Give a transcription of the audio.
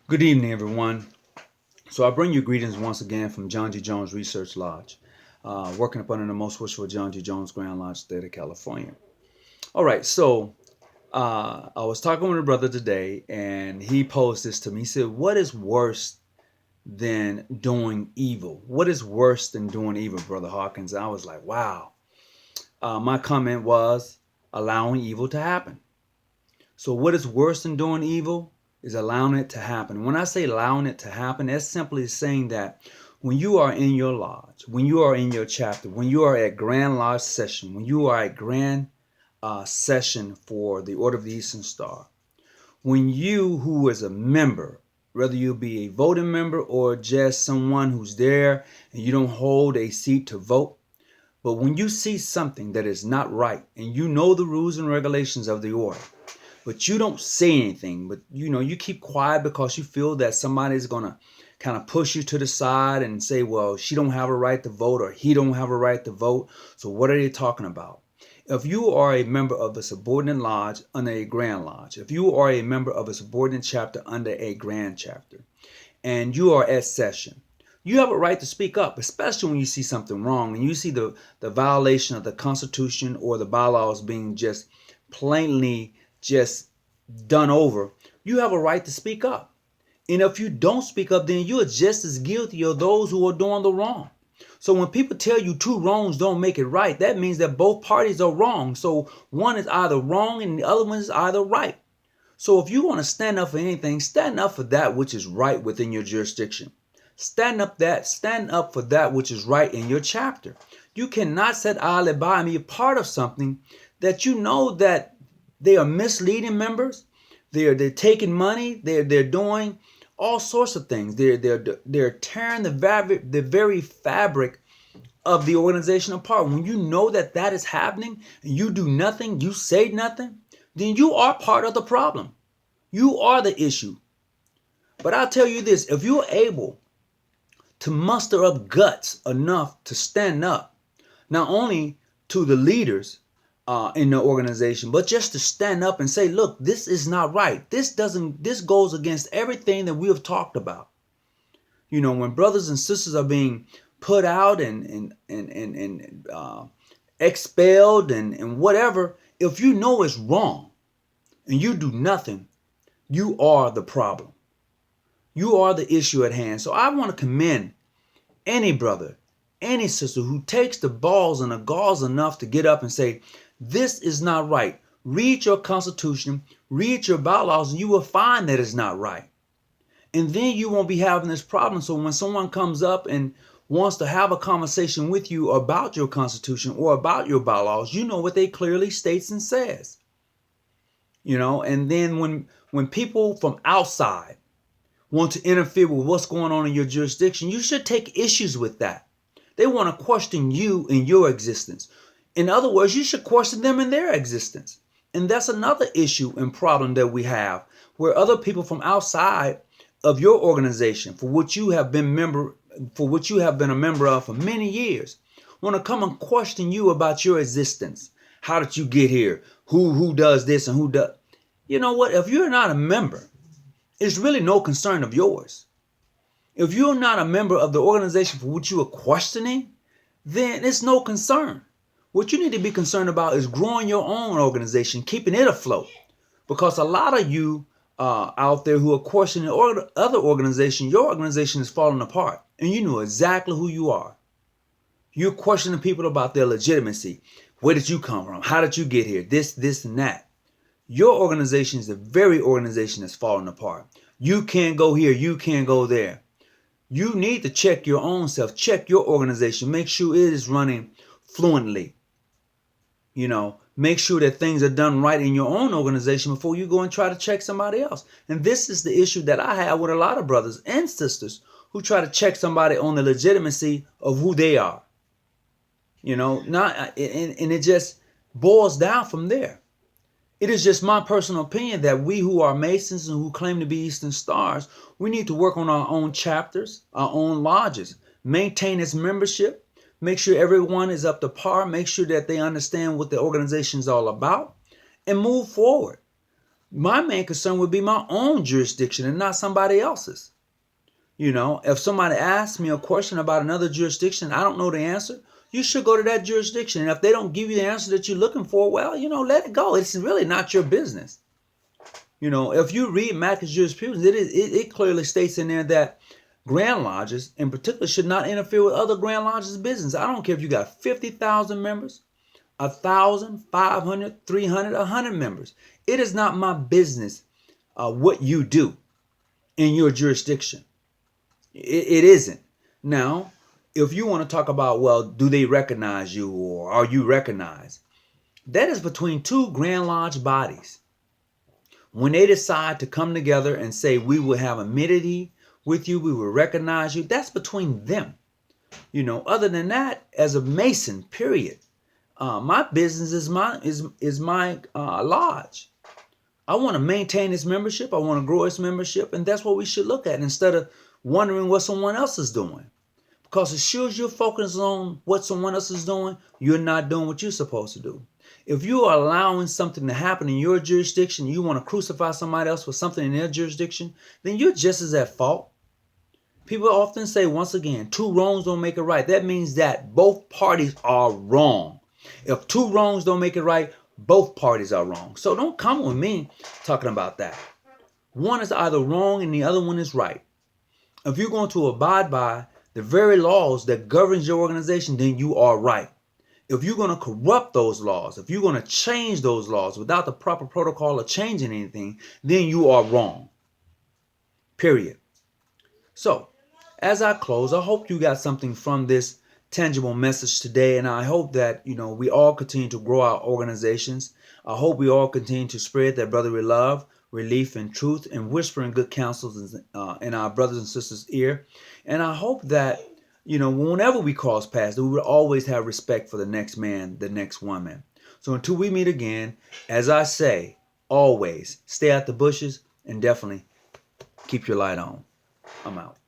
Good evening, everyone. So I bring you greetings once again from John G. Jones Research Lodge, working up under the most wishful John G. Jones Grand Lodge, state of California. All right, so I was talking with a brother today, and he posed this to me. He said, "What is worse than doing evil? What is worse than doing evil, Brother Hawkins?" And I was like, "Wow." My comment was allowing evil to happen. So what is worse than doing evil is allowing it to happen. When I say allowing it to happen, that's simply saying that when you are in your lodge, when you are in your chapter, when you are at Grand Lodge session, when you are at Grand session for the Order of the Eastern Star, when you who is a member, whether you be a voting member or just someone who's there and you don't hold a seat to vote, but when you see something that is not right and you know the rules and regulations of the order, but you don't say anything, but you keep quiet because you feel that somebody's going to kind of push you to the side and say, well, she don't have a right to vote or he don't have a right to vote, so what are they talking about? If you are a member of a subordinate lodge under a grand lodge, if you are a member of a subordinate chapter under a grand chapter, and you are at session, you have a right to speak up, especially when you see something wrong and you see the violation of the Constitution or the bylaws being just plainly just done over. You have a right to speak up. And if you don't speak up, then you are just as guilty of those who are doing the wrong. So when people tell you two wrongs don't make it right, that means that both parties are wrong. So one is either wrong and the other one is either right. So if you want to stand up for anything, stand up for that which is right within your jurisdiction. Stand up for that which is right in your chapter. You cannot sit idly by and be a part of something that you know that they are misleading members. They're taking money. They're doing all sorts of things. They're tearing the very fabric of the organization apart. When you know that that is happening and you do nothing, you say nothing, then you are part of the problem. You are the issue. But I'll tell you this, if you're able to muster up guts enough to stand up, not only to the leaders in the organization, but just to stand up and say, look, this is not right. This goes against everything that we have talked about. When brothers and sisters are being put out and expelled and whatever, if you know it's wrong and you do nothing, you are the problem. You are the issue at hand. So I want to commend any brother, any sister who takes the balls and the galls enough to get up and say, this is not right. Read your Constitution, read your bylaws, and you will find that it's not right. And then you won't be having this problem. So when someone comes up and wants to have a conversation with you about your Constitution or about your bylaws, you know what they clearly states and says. And then when people from outside want to interfere with what's going on in your jurisdiction, you should take issues with that. They want to question you in your existence. In other words, you should question them in their existence. And that's another issue and problem that we have, where other people from outside of your organization, for which you have been a member of for many years, want to come and question you about your existence. How did you get here? Who does this and who does? You know what? If you're not a member, it's really no concern of yours. If you're not a member of the organization for which you are questioning, then it's no concern. What you need to be concerned about is growing your own organization, keeping it afloat. Because a lot of you out there who are questioning other organizations, your organization is falling apart. And you know exactly who you are. You're questioning people about their legitimacy. Where did you come from? How did you get here? This, and that. Your organization is the very organization that's falling apart. You can't go here. You can't go there. You need to check your own self. Check your organization. Make sure it is running fluently. Make sure that things are done right in your own organization before you go and try to check somebody else. And this is the issue that I have with a lot of brothers and sisters who try to check somebody on the legitimacy of who they are. And it just boils down from there. It is just my personal opinion that we who are Masons and who claim to be Eastern Stars, we need to work on our own chapters, our own lodges, maintain its membership, make sure everyone is up to par, make sure that they understand what the organization is all about, and move forward. My main concern would be my own jurisdiction and not somebody else's. If somebody asks me a question about another jurisdiction, I don't know the answer, you should go to that jurisdiction. And if they don't give you the answer that you're looking for, well, let it go. It's really not your business. If you read Mackey's jurisprudence, it clearly states in there that Grand Lodges in particular should not interfere with other Grand Lodges' business. I don't care if you got 50,000 members, 1,000, 500, 300, 100 members. It is not my business what you do in your jurisdiction. It isn't. Now, if you want to talk about, well, do they recognize you or are you recognized? That is between two Grand Lodge bodies. When they decide to come together and say we will have amity with you, we will recognize you, that's between them. Other than that, as a Mason, period, my business is my lodge. I want to maintain its membership. I want to grow its membership, and that's what we should look at instead of wondering what someone else is doing. Because as sure as you're focused on what someone else is doing, you're not doing what you're supposed to do. If you are allowing something to happen in your jurisdiction, you want to crucify somebody else for something in their jurisdiction, then you're just as at fault. People often say, once again, two wrongs don't make it right. That means that both parties are wrong. If two wrongs don't make it right, both parties are wrong. So don't come with me talking about that. One is either wrong and the other one is right. If you're going to abide by the very laws that governs your organization, then you are right. If you're going to corrupt those laws, if you're going to change those laws without the proper protocol of changing anything, then you are wrong. Period. So, as I close, I hope you got something from this tangible message today, and I hope that we all continue to grow our organizations. I hope we all continue to spread that brotherly love, relief, and truth, and whispering good counsels in our brothers and sisters' ear. And I hope that whenever we cross paths, that we will always have respect for the next man, the next woman. So until we meet again, as I say, always stay out the bushes and definitely keep your light on. I'm out.